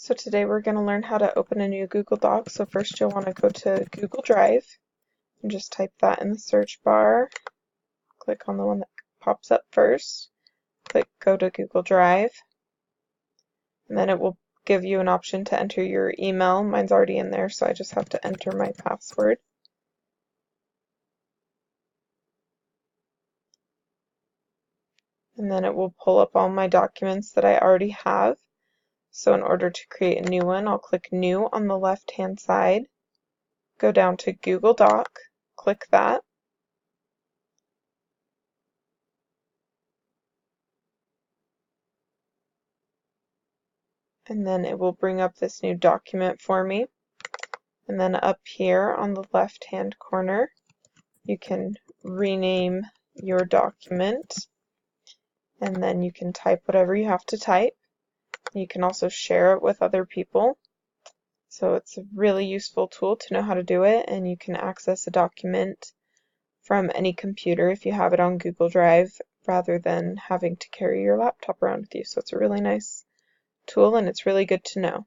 So today we're going to learn how to open a new Google Doc. So first you'll want to go to Google Drive and just type that in the search bar. Click on the one that pops up first. Click Go to Google Drive. And then it will give you an option to enter your email. Mine's already in there, so I just have to enter my password. And then it will pull up all my documents that I already have. So in order to create a new one, I'll click New on the left-hand side, go down to Google Doc, click that, and then it will bring up this new document for me. And then up here on the left-hand corner, you can rename your document, and then you can type whatever you have to type. You can also share it with other people. So it's a really useful tool to know how to do it, and you can access a document from any computer if you have it on Google Drive rather than having to carry your laptop around with you. So it's a really nice tool and it's really good to know.